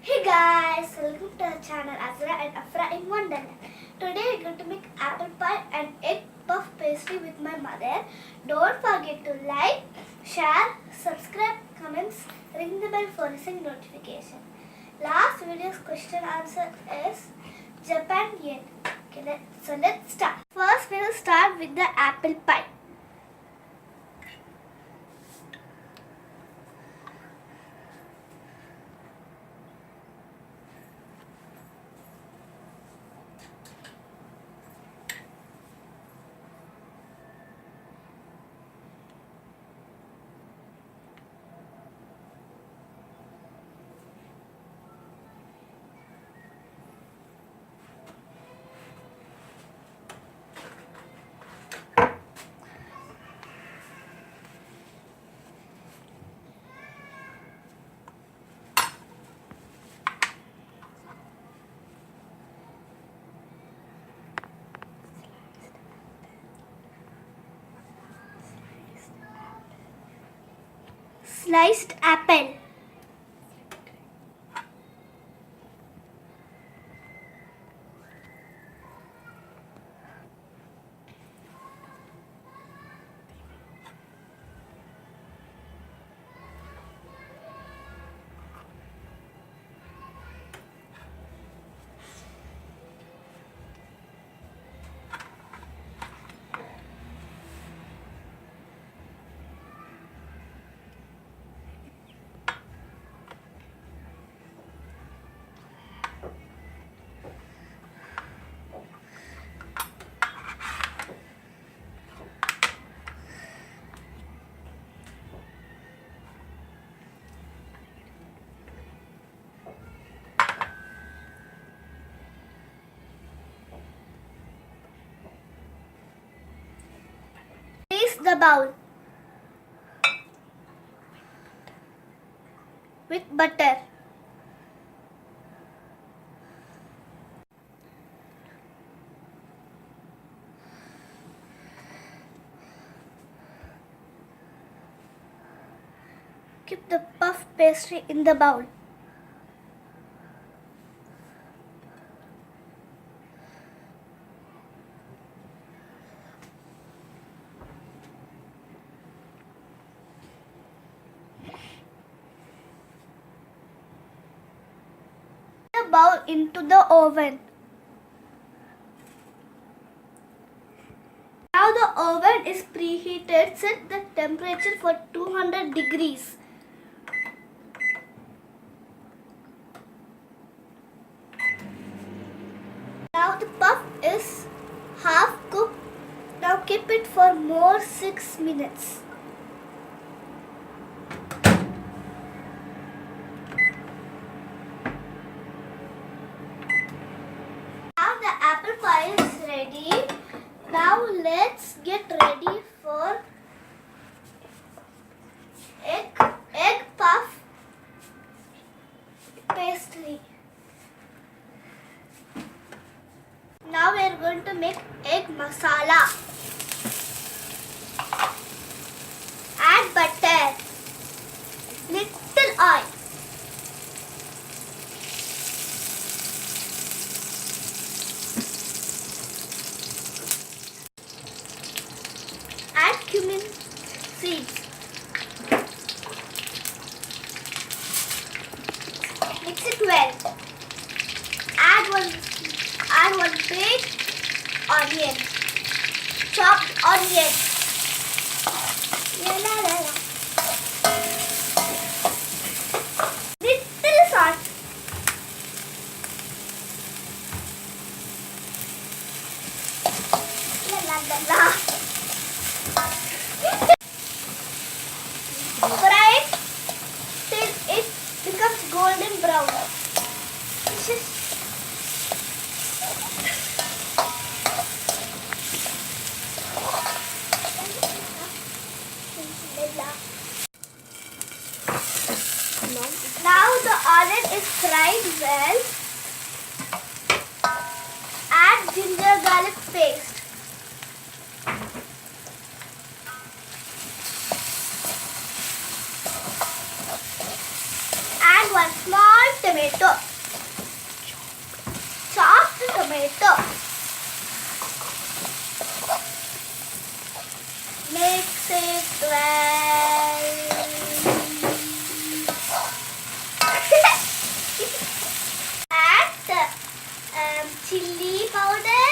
Hey guys, welcome to our channel Azra and Afrah in Wonderland. Today we're going to make apple pie and egg puff pastry with my mother. Don't forget to like, share, subscribe, comments, ring the bell for recent notification. Last video's question answer is Japan yet. Okay, so let's start. First we will start with the apple pie. Sliced apple. Place the bowl with butter. Keep the puff pastry in the bowl. The bowl into the oven. Now the oven is preheated. Set the temperature for 200 degrees. Now the puff is half cooked. Now keep it for more 6 minutes. Now the apple pie is ready. Now let's get ready for egg puff pastry. Now we are going to make egg masala. Add butter, little oil. Add cumin seeds. Mix it well. Add one big onion. Chopped onion. Little salt. Fry it till it becomes golden brown. Now the onion is fried well. Add ginger garlic paste. Add one small tomato. Chopped tomato. Mix it well. Add the chilli powder,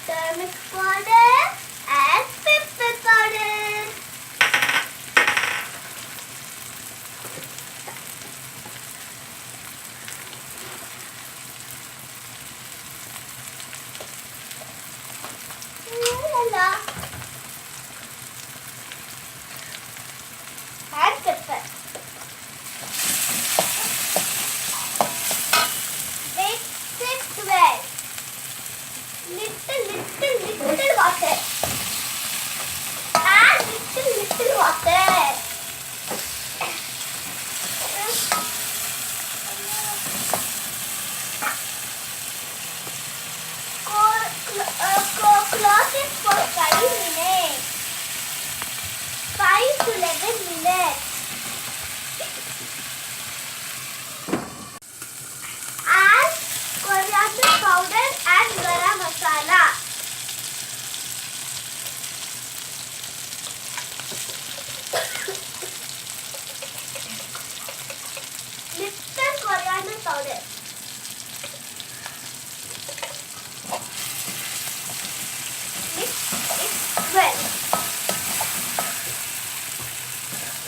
turmeric powder, and pepper powder. And pepper. Mix it well. Little water. Add little water. Close it for 5 minutes. 5 to 11 minutes. Add coriander powder and garam masala. Little coriander powder. Mix it well.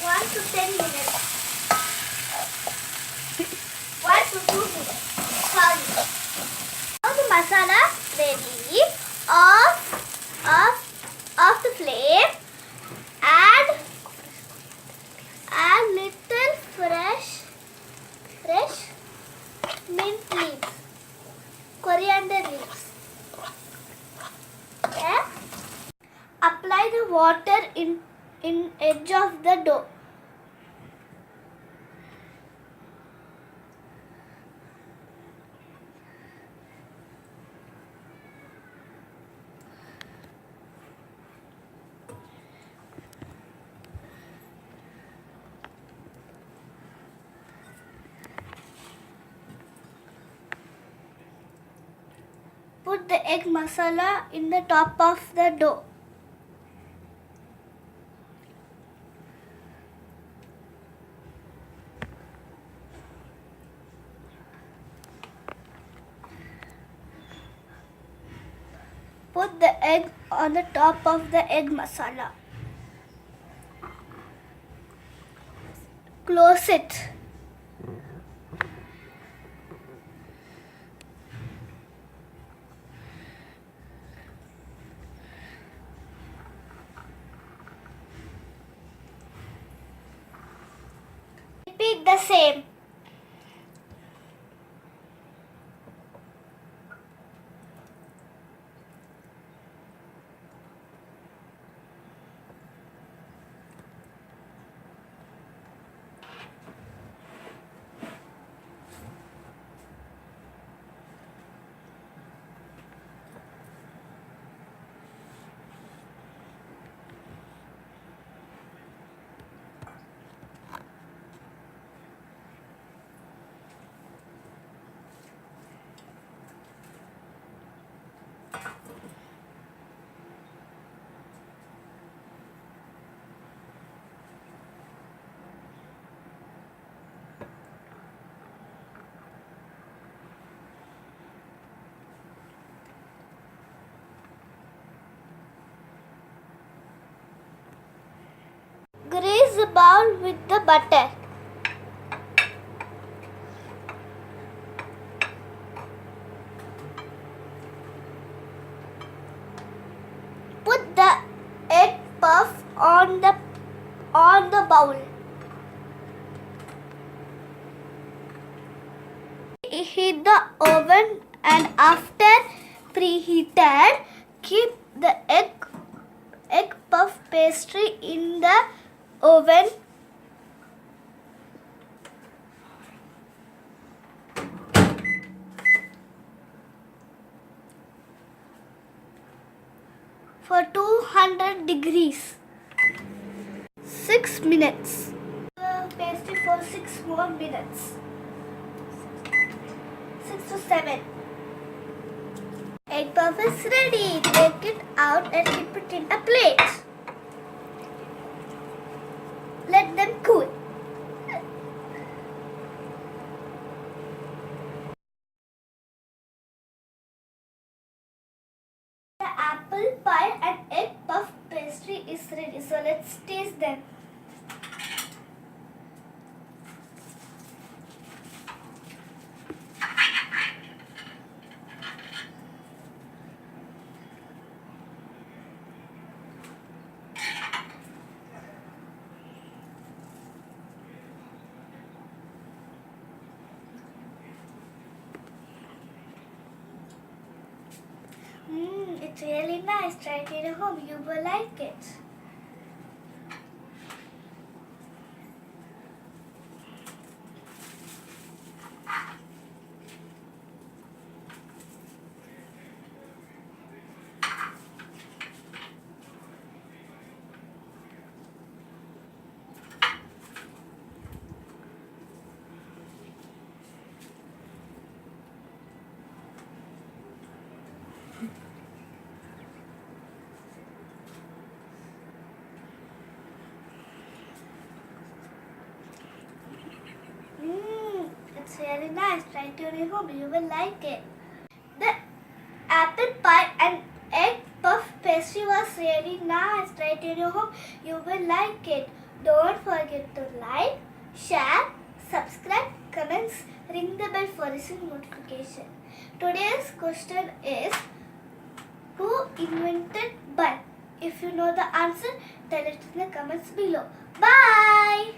1 to 10 minutes. 1 to 2 minutes. Sorry. Now the masala ready. Off the flame. Add little fresh mint leaves. Coriander leaves. Okay. Apply the water in edge of the dough. Put the egg masala in the top of the dough. Put the egg on the top of the egg masala. Close it. Repeat the same. Grease the bowl with the butter. Put the egg puff on the bowl. Heat the oven, and after preheated, keep the egg puff pastry in the oven for 200 degrees 6 minutes. Pastry for 6 more minutes. So 7. Egg puff is ready. Take it out and keep it in a plate. Let them cool. The apple pie and egg puff pastry is ready. So let's taste them. It's really nice. Try it at home. You will like it. It's really nice. Try it at home. You will like it. The apple pie and egg puff pastry was really nice. Try it at home. You will like it. Don't forget to like, share, subscribe, comments, ring the bell for receiving notification. Today's question is, who invented bun? If you know the answer, tell it in the comments below. Bye!